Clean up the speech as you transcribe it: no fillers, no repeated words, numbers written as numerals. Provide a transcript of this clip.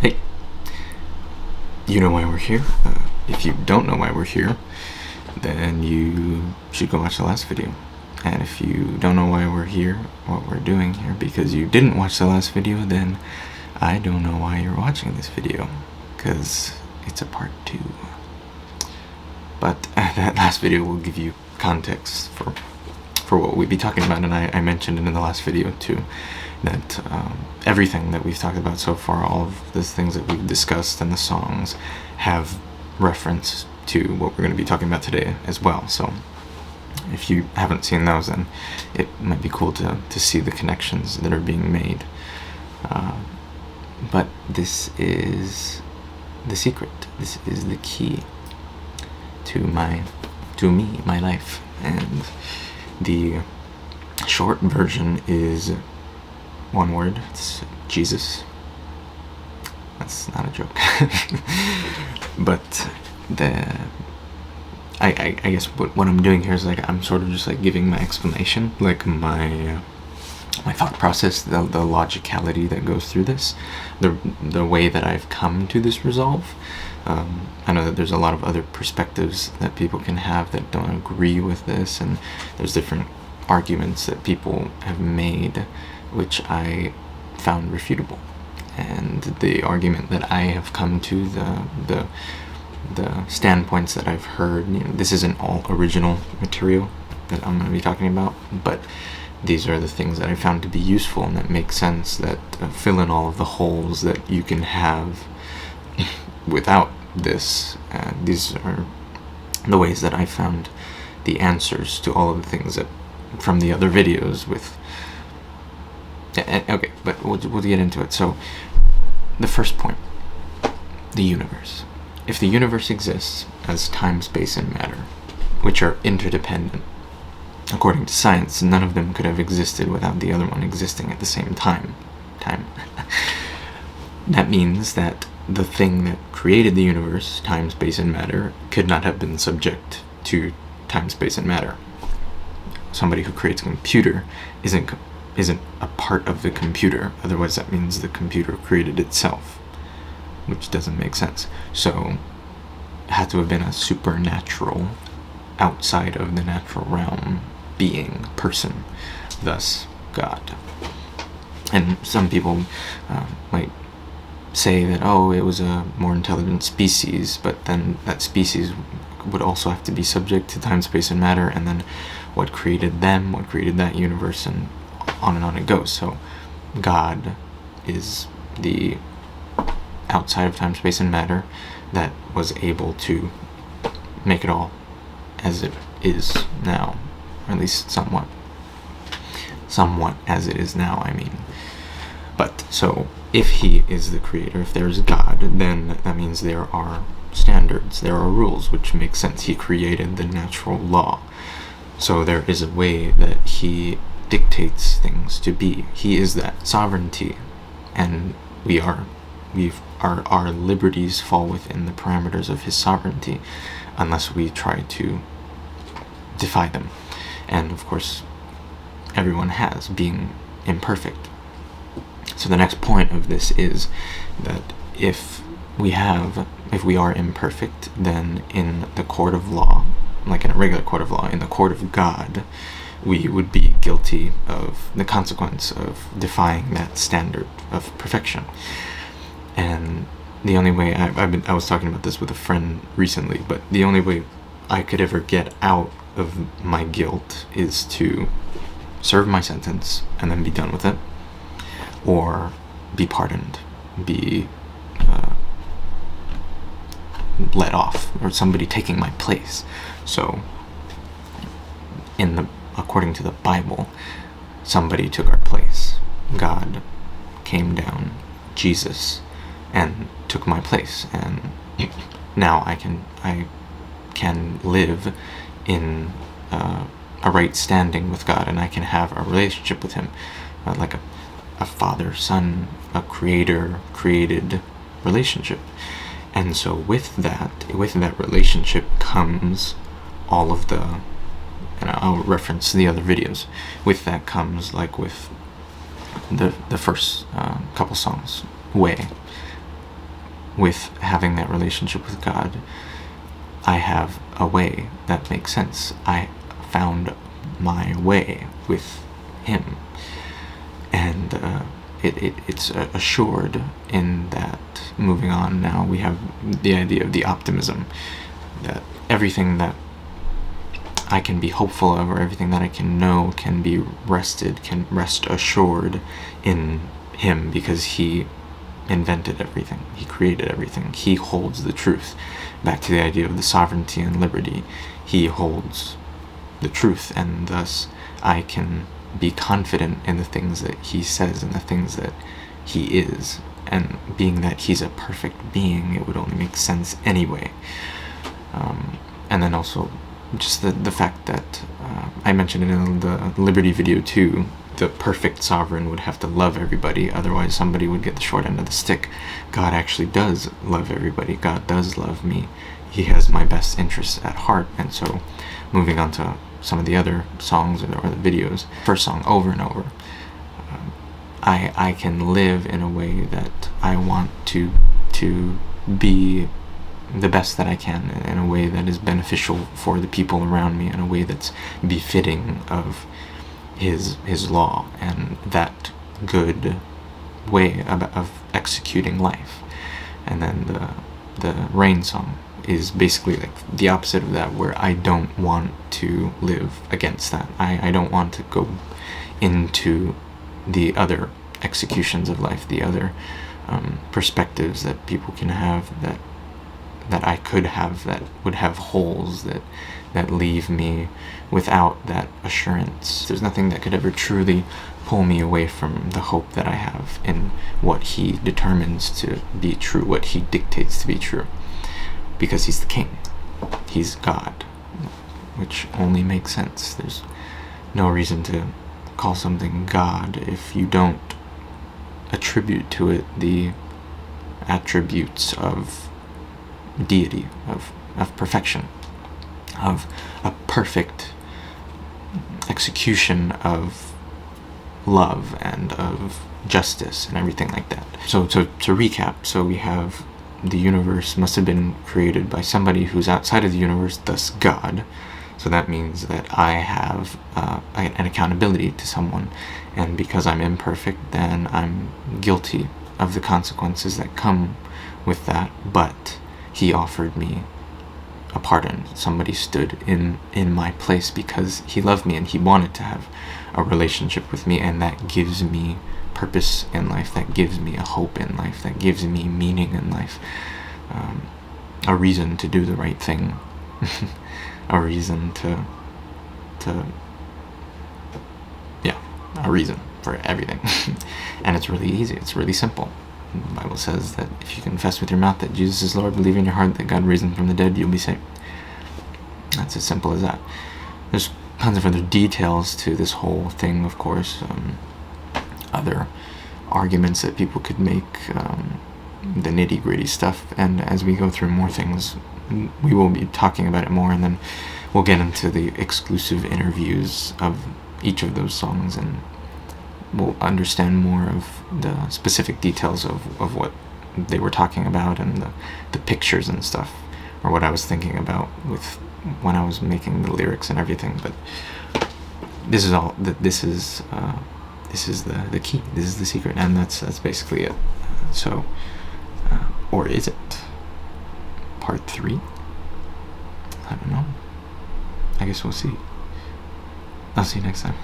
Hey, you know why we're here? If you don't know why we're here, then you should go watch the last video. And if you don't know why we're here, what we're doing here, because you didn't watch the last video, then I don't know why you're watching this video, because it's a part 2. But that last video will give you context for what we'd be talking about, and I mentioned it in the last video too, that everything that we've talked about so far, all of the things that we've discussed and the songs, have reference to what we're going to be talking about today as well. So if you haven't seen those, then it might be cool to see the connections that are being made. But this is the secret. This is the key to my life. And the short version is one word. It's Jesus. That's not a joke. But I guess what I'm doing here is like I'm sort of just like giving my explanation, like my thought process, the logicality that goes through this, the way that I've come to this resolve. I know that there's a lot of other perspectives that people can have that don't agree with this, and there's different arguments that people have made which I found refutable. And the argument that I have come to, the standpoints that I've heard, this isn't all original material that I'm going to be talking about, but these are the things that I found to be useful and that make sense, that fill in all of the holes that you can have without this. These are the ways that I found the answers to all of the things that from the other videos with. Okay, but we'll get into it. So, the first point, the universe. If the universe exists as time, space, and matter, which are interdependent, according to science, none of them could have existed without the other one existing at the same time. That means that the thing that created the universe, time, space, and matter, could not have been subject to time, space, and matter. Somebody who creates a computer isn't a part of the computer. Otherwise, that means the computer created itself, which doesn't make sense. So, it had to have been a supernatural, outside of the natural realm, being, person, thus God. And some people might say that, oh, it was a more intelligent species, but then that species would also have to be subject to time, space, and matter, and then what created them, what created that universe, and on it goes. So God is the outside of time, space, and matter that was able to make it all as it is now, or at least somewhat as it is now, I mean. But so if he is the creator, if there's God, then that means there are standards, there are rules, which make sense. He created the natural law, so there is a way that he dictates things to be. He is that sovereignty, and our liberties fall within the parameters of his sovereignty, unless we try to defy them. And of course, everyone has, being imperfect. So the next point of this is that if we are imperfect, then in the court of law, like in a regular court of law, in the court of God, we would be guilty of the consequence of defying that standard of perfection. And the only way I was talking about this with a friend recently, but the only way I could ever get out of my guilt is to serve my sentence and then be done with it, or be pardoned, be let off, or somebody taking my place. So according to the Bible, somebody took our place. God came down, Jesus, and took my place, and now I can live in a right standing with God, and I can have a relationship with him, like a father-son, a creator-created relationship. And so with that relationship comes all of the, and I'll reference the other videos, with that comes, like with the first couple songs, Way, with having that relationship with God, I have a way that makes sense. I found my way with Him, and it's assured in that. Moving on now, we have the idea of the optimism, that everything that I can be hopeful of, or everything that I can know, can rest assured in Him, because He invented everything. He created everything. He holds the truth. Back to the idea of the sovereignty and liberty. He holds the truth, and thus I can be confident in the things that He says and the things that He is. And being that He's a perfect being, it would only make sense anyway. And then also just the fact that I mentioned it in the Liberty video too, the perfect sovereign would have to love everybody, otherwise somebody would get the short end of the stick. God actually does love everybody. God does love me. He has my best interests at heart. And so, moving on to some of the other songs or the videos, first song, Over and Over, I can live in a way that I want to be the best that I can, in a way that is beneficial for the people around me, in a way that's befitting of his law, and that good way of executing life. And then the Rain song is basically like the opposite of that, where I don't want to live against that. I don't want to go into the other executions of life, the other perspectives that people can have, that I could have, that would have holes that leave me without that assurance. There's nothing that could ever truly pull me away from the hope that I have in what He determines to be true, what He dictates to be true, because He's the King. He's God, which only makes sense. There's no reason to call something God if you don't attribute to it the attributes of deity, of perfection, of a perfect execution of love and of justice and everything like that. So to recap, so we have the universe must have been created by somebody who's outside of the universe, thus God. So that means that I have an accountability to someone, and because I'm imperfect, then I'm guilty of the consequences that come with that. But He offered me a pardon. Somebody stood in my place because He loved me and He wanted to have a relationship with me, and that gives me purpose in life, that gives me a hope in life, that gives me meaning in life, a reason to do the right thing, a reason to a reason for everything. And it's really easy, it's really simple. The Bible says that if you confess with your mouth that Jesus is Lord, believe in your heart that God raised Him from the dead, you'll be saved. That's as simple as that. There's tons of other details to this whole thing, of course, other arguments that people could make, the nitty-gritty stuff, and as we go through more things, we will be talking about it more, and then we'll get into the exclusive interviews of each of those songs, and we'll understand more of the specific details of what they were talking about, and the pictures and stuff, or what I was thinking about with when I was making the lyrics and everything. But this is all this is the key, this is the secret, and that's basically it. So or is it part 3? I don't know. I guess we'll see. I'll see you next time.